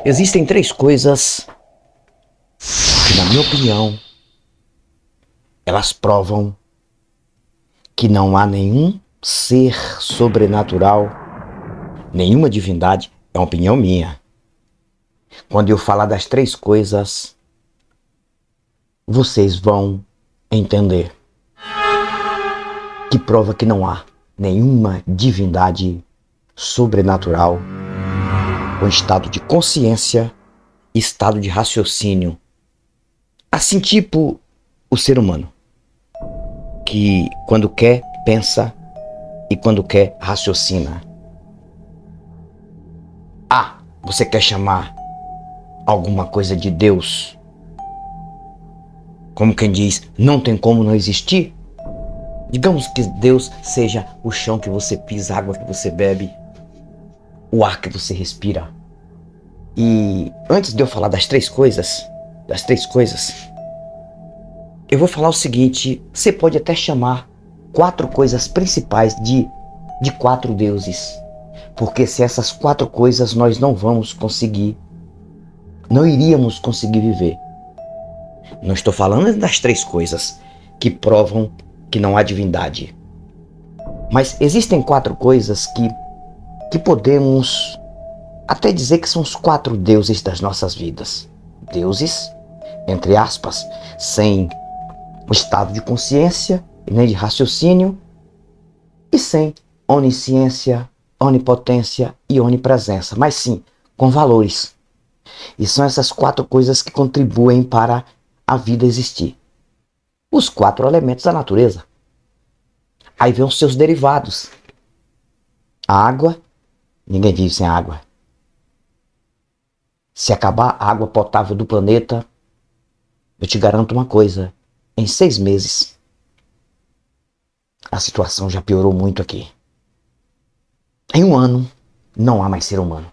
Existem três coisas que, na minha opinião, elas provam que não há nenhum ser sobrenatural, nenhuma divindade. É uma opinião minha. Quando eu falar das três coisas, vocês vão entender que prova que não há nenhuma divindade sobrenatural com estado de consciência, estado de raciocínio, assim tipo o ser humano, que quando quer, pensa e quando quer, raciocina. Ah, você quer chamar alguma coisa de Deus? Como quem diz, não tem como não existir? Digamos que Deus seja o chão que você pisa, a água que você bebe, o ar que você respira. E antes de eu falar das três coisas, eu vou falar o seguinte: você pode até chamar quatro coisas principais de quatro deuses. Porque se essas quatro coisas nós não iríamos conseguir viver. Não estou falando das três coisas que provam que não há divindade. Mas existem quatro coisas que podemos até dizer que são os quatro deuses das nossas vidas. Deuses, entre aspas, sem o estado de consciência e nem de raciocínio e sem onisciência, onipotência e onipresença, mas sim com valores. E são essas quatro coisas que contribuem para a vida existir. Os quatro elementos da natureza. Aí vem os seus derivados. A água, ninguém vive sem água. Se acabar a água potável do planeta, eu te garanto uma coisa: em 6 meses, a situação já piorou muito aqui. Em 1 ano, não há mais ser humano.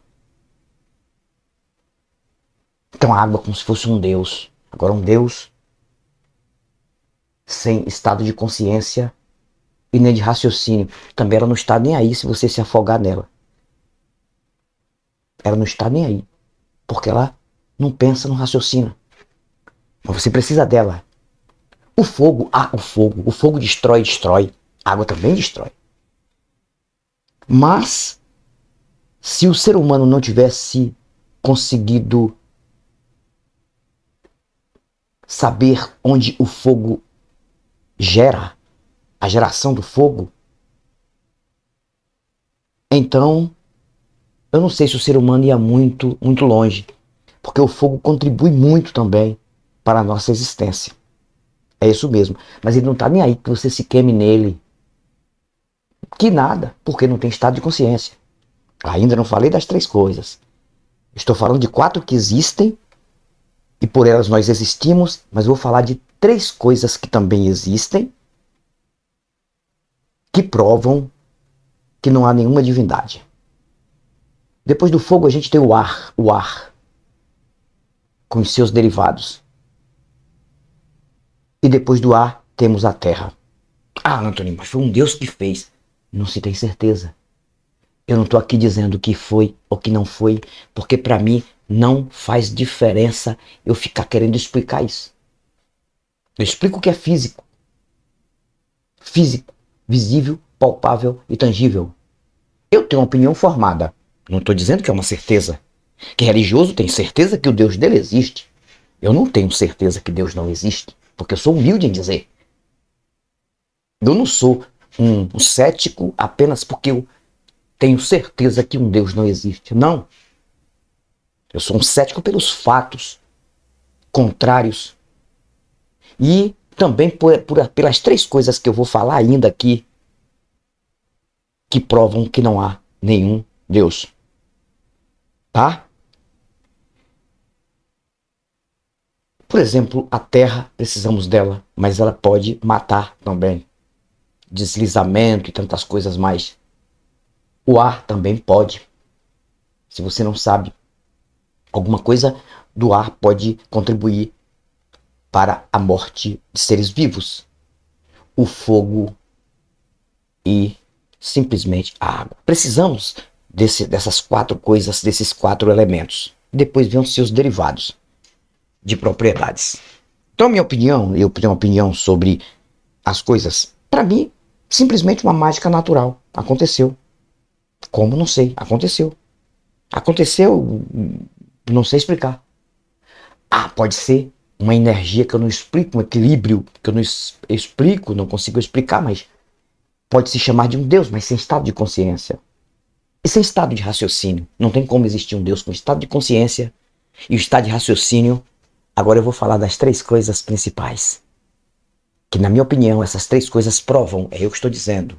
Então a água é como se fosse um deus. Agora um deus sem estado de consciência e nem de raciocínio. Também ela não está nem aí se você se afogar nela. Ela não está nem aí, porque ela não pensa, não raciocina. Mas você precisa dela. O fogo destrói. A água também destrói. Mas, se o ser humano não tivesse conseguido saber onde o fogo gera, a geração do fogo, então eu não sei se o ser humano ia muito longe, porque o fogo contribui muito também para a nossa existência. É isso mesmo, mas ele não está nem aí que você se queime nele. Que nada, porque não tem estado de consciência. Ainda não falei das três coisas. Estou falando de quatro que existem e por elas nós existimos, mas vou falar de três coisas que também existem, que provam que não há nenhuma divindade. Depois do fogo a gente tem o ar, com os seus derivados. E depois do ar temos a terra. Ah, Antônio, mas foi um Deus que fez. Não se tem certeza. Eu não estou aqui dizendo que foi ou que não foi, porque para mim não faz diferença eu ficar querendo explicar isso. Eu explico o que é físico. Físico, visível, palpável e tangível. Eu tenho uma opinião formada. Não estou dizendo que é uma certeza. Que religioso tem certeza que o Deus dele existe. Eu não tenho certeza que Deus não existe, porque eu sou humilde em dizer. Eu não sou um cético apenas porque eu tenho certeza que um Deus não existe. Não. Eu sou um cético pelos fatos contrários. E também pelas três coisas que eu vou falar ainda aqui, que provam que não há nenhum Deus. Tá? Por exemplo, a terra, precisamos dela, mas ela pode matar também. Deslizamento e tantas coisas mais. O ar também pode. Se você não sabe, alguma coisa do ar pode contribuir para a morte de seres vivos. O fogo e simplesmente a água. Precisamos dessas quatro coisas, desses quatro elementos. depois vem os seus derivados de propriedades. Então, minha opinião, eu tenho uma opinião sobre as coisas, para mim, simplesmente uma mágica natural. Aconteceu. Como? Não sei. Aconteceu. Aconteceu, não sei explicar. Ah, pode ser uma energia que eu não explico, um equilíbrio que eu não explico, não consigo explicar, mas pode se chamar de um Deus, mas sem estado de consciência. E sem estado de raciocínio. Não tem como existir um Deus com estado de consciência e o estado de raciocínio. Agora eu vou falar das 3 coisas principais. Que, na minha opinião, essas 3 coisas provam, é eu que estou dizendo.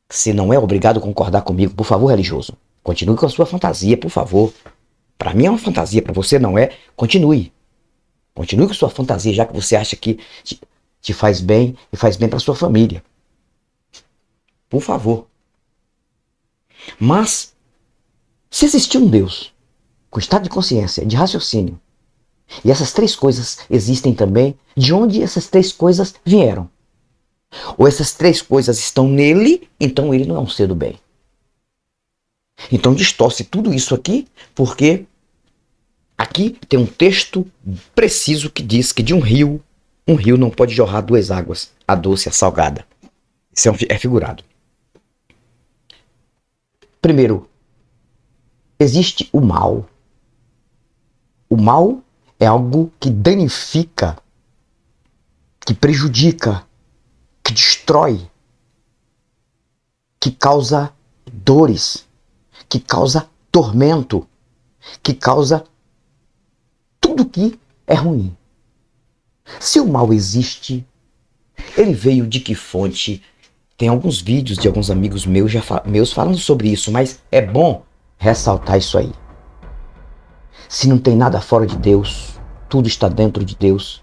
Se não é obrigado a concordar comigo, por favor, religioso, continue com a sua fantasia, por favor. Para mim é uma fantasia, para você não é, continue. Continue com a sua fantasia, já que você acha que te faz bem e faz bem para sua família. Por favor. Mas, se existir um Deus com estado de consciência, de raciocínio, e essas 3 coisas existem também, de onde essas 3 coisas vieram? Ou essas 3 coisas estão nele, então ele não é um ser do bem. Então distorce tudo isso aqui, porque aqui tem um texto preciso que diz que de um rio não pode jorrar 2 águas, a doce e a salgada. Isso é figurado. Primeiro, existe o mal. O mal é algo que danifica, que prejudica, que destrói, que causa dores, que causa tormento, que causa tudo que é ruim. Se o mal existe, ele veio de que fonte? Tem alguns vídeos de alguns amigos meus falando sobre isso, mas é bom ressaltar isso aí. Se não tem nada fora de Deus, tudo está dentro de Deus.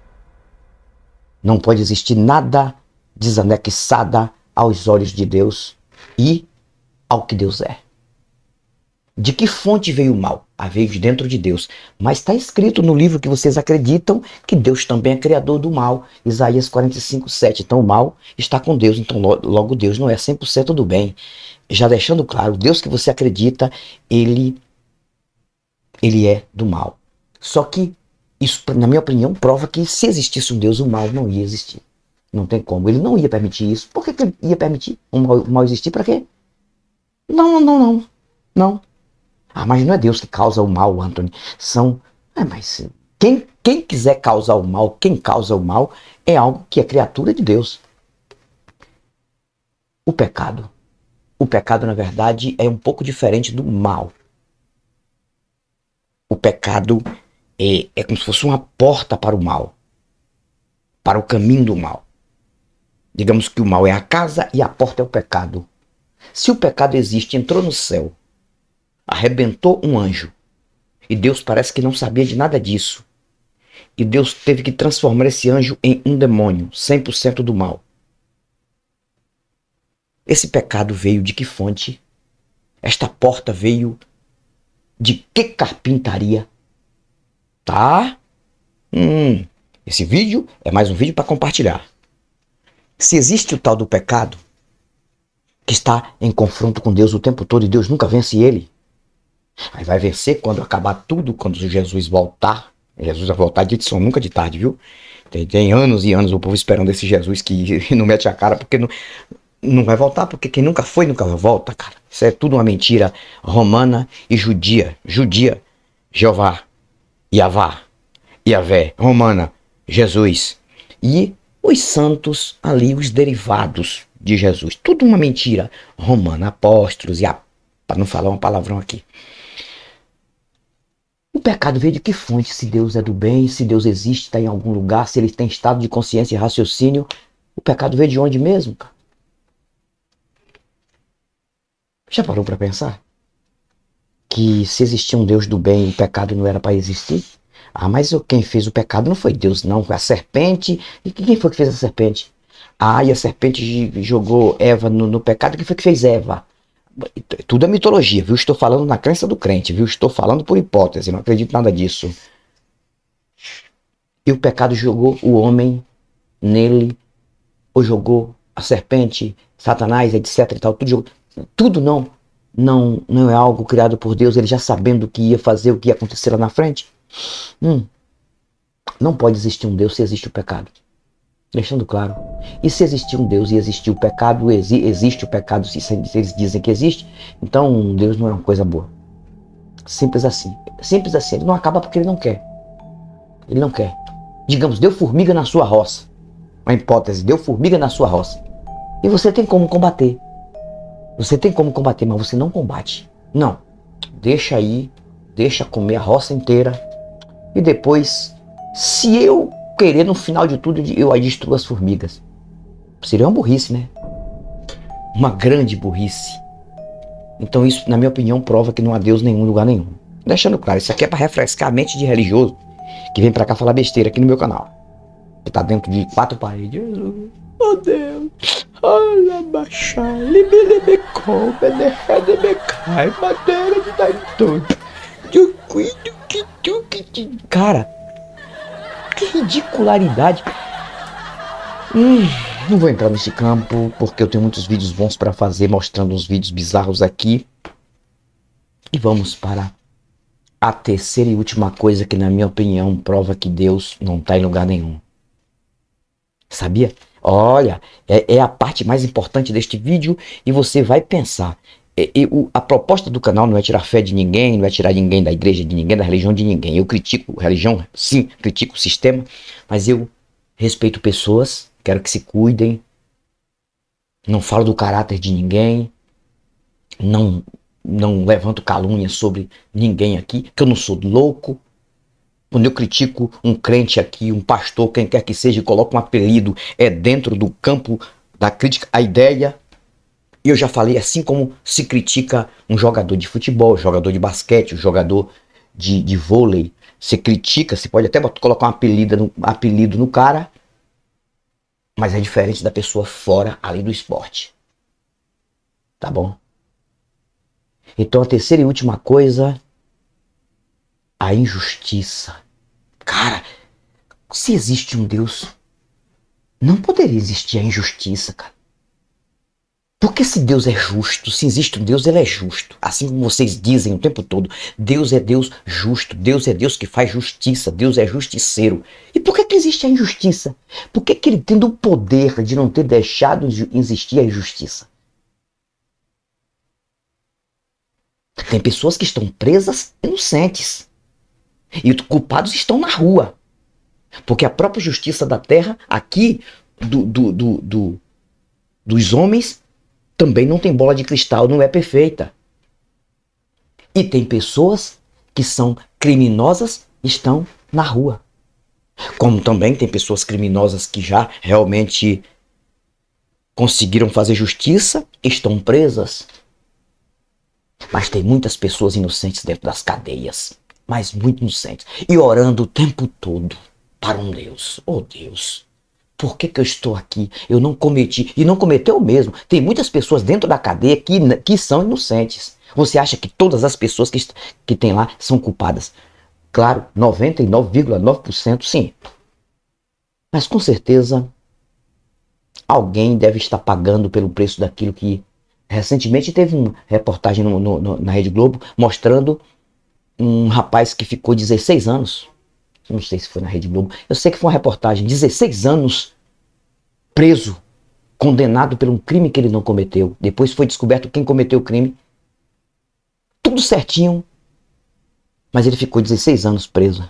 Não pode existir nada desanexada aos olhos de Deus e ao que Deus é. De que fonte veio o mal? Veio de dentro de Deus. Mas está escrito no livro que vocês acreditam que Deus também é criador do mal. Isaías 45:7. Então o mal está com Deus. Então logo Deus não é 100% do bem. Já deixando claro, o Deus que você acredita, ele é do mal. Só que isso, na minha opinião, prova que se existisse um Deus, o mal não ia existir. Não tem como. Ele não ia permitir isso. Por que ele ia permitir o mal existir? Para quê? Não. Mas não é Deus que causa o mal, Anthony. Mas quem quiser causar o mal, quem causa o mal, é algo que é criatura de Deus. O pecado. O pecado, na verdade, é um pouco diferente do mal. O pecado é como se fosse uma porta para o mal. Para o caminho do mal. Digamos que o mal é a casa e a porta é o pecado. Se o pecado existe, entrou no céu, arrebentou um anjo, e Deus parece que não sabia de nada disso, e Deus teve que transformar esse anjo em um demônio, 100% do mal. Esse pecado veio de que fonte? Esta porta veio de que carpintaria? Tá? Esse vídeo é mais um vídeo para compartilhar. Se existe o tal do pecado, que está em confronto com Deus o tempo todo e Deus nunca vence ele, aí vai vencer quando acabar tudo, quando Jesus voltar. Jesus vai voltar de edição, nunca de tarde, viu? Tem anos e anos o povo esperando esse Jesus que não mete a cara, porque não vai voltar, porque quem nunca foi, nunca volta, cara. Isso é tudo uma mentira romana e judia. Jeová, Yavá, Yavé, romana, Jesus. E os santos ali, os derivados de Jesus. Tudo uma mentira romana, apóstolos, para não falar um palavrão aqui. O pecado veio de que fonte? Se Deus é do bem, se Deus existe, está em algum lugar, se ele tem estado de consciência e raciocínio, o pecado veio de onde mesmo, cara? Já parou para pensar? Que se existia um Deus do bem, o pecado não era para existir? Mas quem fez o pecado não foi Deus, não. Foi a serpente. E quem foi que fez a serpente? E a serpente jogou Eva no pecado. Quem foi que fez Eva? Tudo é mitologia, viu? Estou falando na crença do crente, viu? Estou falando por hipótese, não acredito nada disso. E o pecado jogou o homem nele, ou jogou a serpente, Satanás, etc e tal. Tudo não. não é algo criado por Deus, ele já sabendo o que ia fazer, o que ia acontecer lá na frente? Não pode existir um Deus se existe o pecado. Deixando claro. E se existir um Deus e existir o pecado, existe o pecado, se eles dizem que existe, então Deus não é uma coisa boa. Simples assim. Simples assim. Ele não acaba porque ele não quer. Ele não quer. Digamos, deu formiga na sua roça. Uma hipótese, deu formiga na sua roça. E você tem como combater. Você tem como combater, mas você não combate. Não. Deixa aí, deixa comer a roça inteira. E depois, se eu querer, no final de tudo, eu aí destruo as formigas. Seria uma burrice, né? Uma grande burrice. Então isso, na minha opinião, prova que não há Deus em nenhum lugar nenhum. Deixando claro, isso aqui é para refrescar a mente de religioso que vem para cá falar besteira aqui no meu canal. Que tá dentro de 4 paredes. Jesus, oh Deus, olha baixar, libelebecou, beneredebecai, madeira de daitão. Cara, que ridicularidade. Não vou entrar nesse campo porque eu tenho muitos vídeos bons para fazer mostrando uns vídeos bizarros aqui. E vamos para a terceira e última coisa que, na minha opinião, prova que Deus não está em lugar nenhum. Sabia? Olha, é a parte mais importante deste vídeo e você vai pensar. A proposta do canal não é tirar fé de ninguém, não é tirar ninguém da igreja de ninguém, da religião de ninguém. Eu critico religião, sim, critico o sistema, mas eu respeito pessoas, quero que se cuidem, não falo do caráter de ninguém, não levanto calúnia sobre ninguém aqui, que eu não sou louco. Quando eu critico um crente aqui, um pastor, quem quer que seja, e coloco um apelido, é dentro do campo da crítica à ideia. E eu já falei, assim como se critica um jogador de futebol, jogador de basquete, um jogador de vôlei, você critica, você pode até colocar um apelido no cara, mas é diferente da pessoa fora, além do esporte. Tá bom? Então a terceira e última coisa, a injustiça. Cara, se existe um Deus, não poderia existir a injustiça, cara. Porque se Deus é justo, se existe um Deus, ele é justo. Assim como vocês dizem o tempo todo, Deus é Deus justo, Deus é Deus que faz justiça, Deus é justiceiro. E por que existe a injustiça? Por que ele tendo o poder de não ter deixado de existir a injustiça? Tem pessoas que estão presas inocentes. E os culpados estão na rua. Porque a própria justiça da terra, aqui, dos homens, também não tem bola de cristal, não é perfeita. E tem pessoas que são criminosas e estão na rua. Como também tem pessoas criminosas que já realmente conseguiram fazer justiça e estão presas. Mas tem muitas pessoas inocentes dentro das cadeias. Mas muito inocentes. E orando o tempo todo para um Deus. Oh Deus, por que eu estou aqui? Eu não cometi. E não cometeu mesmo. Tem muitas pessoas dentro da cadeia que são inocentes. Você acha que todas as pessoas que tem lá são culpadas? Claro, 99,9% sim. Mas com certeza alguém deve estar pagando pelo preço daquilo que... Recentemente teve uma reportagem na Rede Globo mostrando um rapaz que ficou 16 anos. Não sei se foi na Rede Globo. Eu sei que foi uma reportagem. 16 anos preso, condenado por um crime que ele não cometeu. Depois foi descoberto quem cometeu o crime. Tudo certinho. Mas ele ficou 16 anos preso.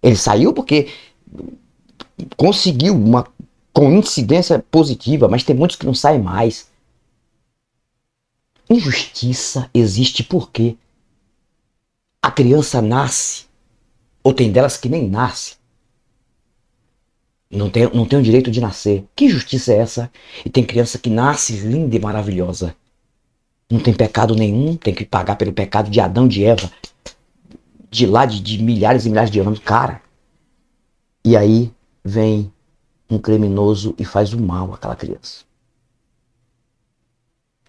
Ele saiu porque conseguiu uma coincidência positiva, mas tem muitos que não saem mais. Injustiça existe porque a criança nasce, ou tem delas que nem nasce. Não tem o direito de nascer. Que injustiça é essa? E tem criança que nasce linda e maravilhosa. Não tem pecado nenhum, tem que pagar pelo pecado de Adão e de Eva. De lá de milhares e milhares de anos. Cara. E aí vem um criminoso e faz o mal àquela criança.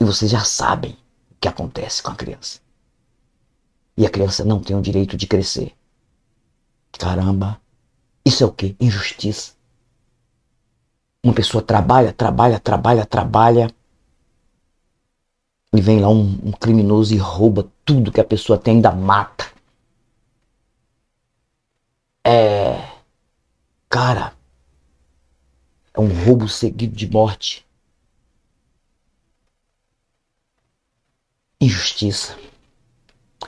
E vocês já sabem o que acontece com a criança. E a criança não tem o direito de crescer. Caramba. Isso é o quê? Injustiça. Uma pessoa trabalha. e vem lá um criminoso e rouba tudo que a pessoa tem, ainda mata. Cara, é um roubo seguido de morte. Injustiça.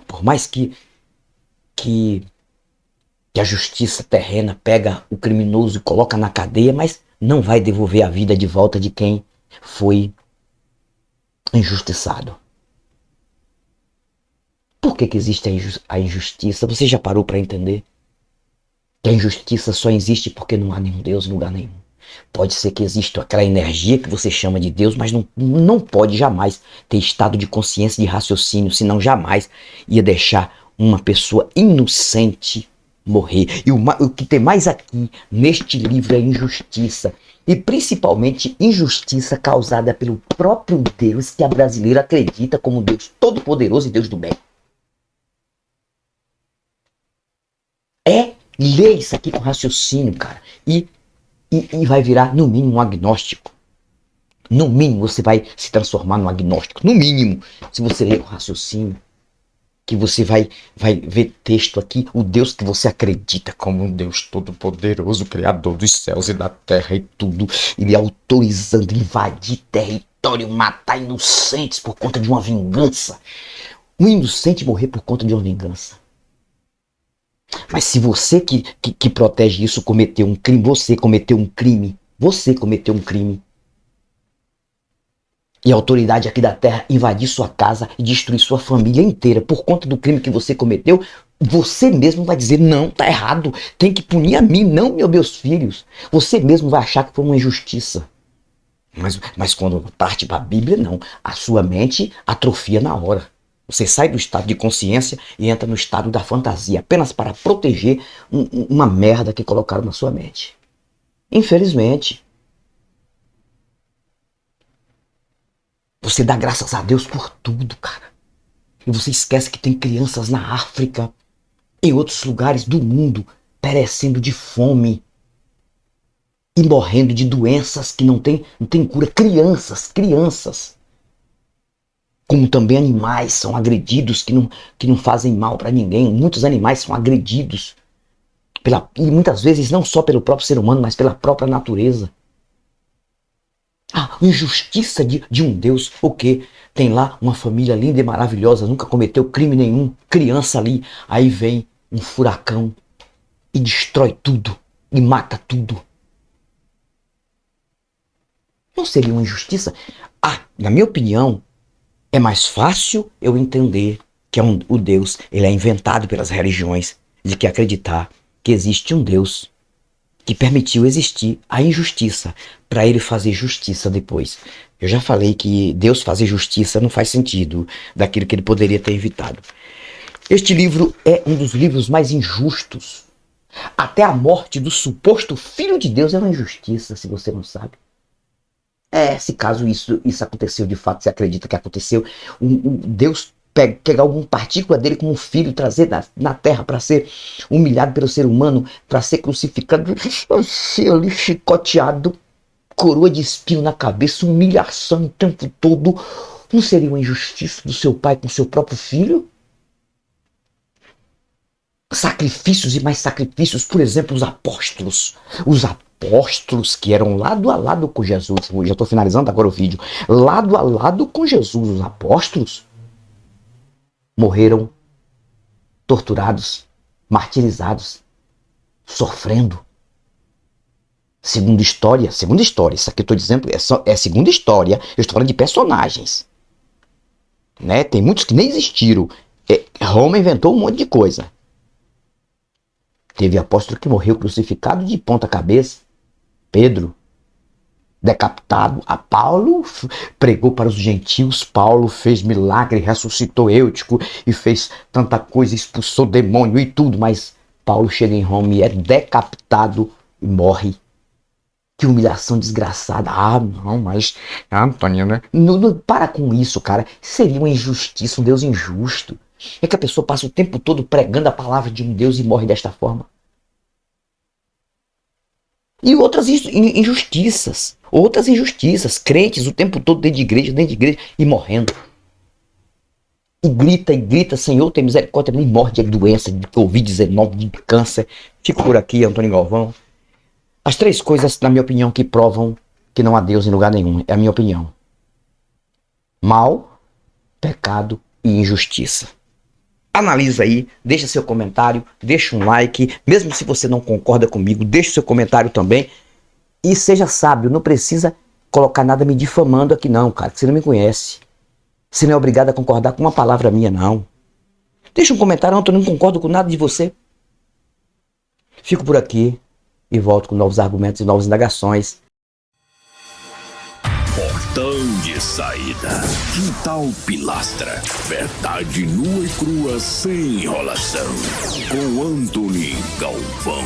Por mais que, que a justiça terrena pega o criminoso e coloca na cadeia, mas não vai devolver a vida de volta de quem foi injustiçado. Por que existe a injustiça? Você já parou para entender? Que a injustiça só existe porque não há nenhum Deus em lugar nenhum. Pode ser que exista aquela energia que você chama de Deus, mas não pode jamais ter estado de consciência, de raciocínio, senão jamais ia deixar uma pessoa inocente morrer. E o que tem mais aqui neste livro é injustiça. E principalmente injustiça causada pelo próprio Deus que a brasileira acredita como Deus todo-poderoso e Deus do bem. Lê isso aqui com raciocínio, cara. E vai virar, no mínimo, um agnóstico. No mínimo, você vai se transformar num agnóstico. No mínimo, se você ler com raciocínio, que você vai ver texto aqui, o Deus que você acredita como um Deus todo-poderoso, criador dos céus e da terra e tudo, ele autorizando invadir território, matar inocentes por conta de uma vingança. Um inocente morrer por conta de uma vingança. Mas se você que protege isso cometeu um crime, você cometeu um crime. Você cometeu um crime. E a autoridade aqui da terra invadir sua casa e destruir sua família inteira por conta do crime que você cometeu, você mesmo vai dizer, não, tá errado, tem que punir a mim, não meus filhos. Você mesmo vai achar que foi uma injustiça. Mas quando parte para a Bíblia, não. A sua mente atrofia na hora. Você sai do estado de consciência e entra no estado da fantasia, apenas para proteger uma merda que colocaram na sua mente. Infelizmente. Você dá graças a Deus por tudo, cara. E você esquece que tem crianças na África, em outros lugares do mundo, perecendo de fome e morrendo de doenças que não tem cura. Crianças. Como também animais são agredidos que não fazem mal para ninguém. Muitos animais são agredidos e muitas vezes não só pelo próprio ser humano, mas pela própria natureza. A injustiça de um Deus, o quê? Tem lá uma família linda e maravilhosa, nunca cometeu crime nenhum, criança ali, aí vem um furacão e destrói tudo e mata tudo. Não seria uma injustiça? Na minha opinião, é mais fácil eu entender que o Deus, ele é inventado pelas religiões, de que acreditar que existe um Deus que permitiu existir a injustiça para ele fazer justiça depois. Eu já falei que Deus fazer justiça não faz sentido daquilo que ele poderia ter evitado. Este livro é um dos livros mais injustos. Até a morte do suposto filho de Deus é uma injustiça, se você não sabe. Se caso isso aconteceu de fato, você acredita que aconteceu, Deus pegar alguma partícula dele como um filho, trazer na terra para ser humilhado pelo ser humano, para ser crucificado, ser ali chicoteado, coroa de espinho na cabeça, humilhação o tempo todo, não seria uma injustiça do seu pai com seu próprio filho? Sacrifícios e mais sacrifícios, por exemplo, os apóstolos que eram lado a lado com Jesus. Eu já estou finalizando agora o vídeo. Lado a lado com Jesus, os apóstolos morreram torturados, martirizados, sofrendo. Segunda história, isso aqui eu estou dizendo é segunda história, eu estou falando de personagens. Né? Tem muitos que nem existiram. Roma inventou um monte de coisa. Teve apóstolo que morreu crucificado de ponta cabeça. Pedro, decapitado. A Paulo pregou para os gentios. Paulo fez milagre, ressuscitou Eutico e fez tanta coisa, expulsou demônio e tudo. Mas Paulo chega em Roma e é decapitado e morre. Que humilhação desgraçada. Não, mas... Antônio, né? Não, para com isso, cara. Seria uma injustiça, um Deus injusto. É que a pessoa passa o tempo todo pregando a palavra de um Deus e morre desta forma. E outras injustiças. Crentes o tempo todo dentro de igreja e morrendo. e grita, Senhor, tem misericórdia, me morre de doença, de Covid-19, de câncer. Fico por aqui, Antônio Galvão. As 3 coisas, na minha opinião, que provam que não há Deus em lugar nenhum. É a minha opinião. Mal, pecado e injustiça. Analisa aí, deixa seu comentário, deixa um like. Mesmo se você não concorda comigo, deixa seu comentário também. E seja sábio, não precisa colocar nada me difamando aqui não, cara, que você não me conhece. Você não é obrigado a concordar com uma palavra minha, não. Deixa um comentário, eu não concordo com nada de você. Fico por aqui e volto com novos argumentos e novas indagações. Portão de saída. Quintal Pilastra. Verdade nua e crua sem enrolação. Com Antônio Galvão.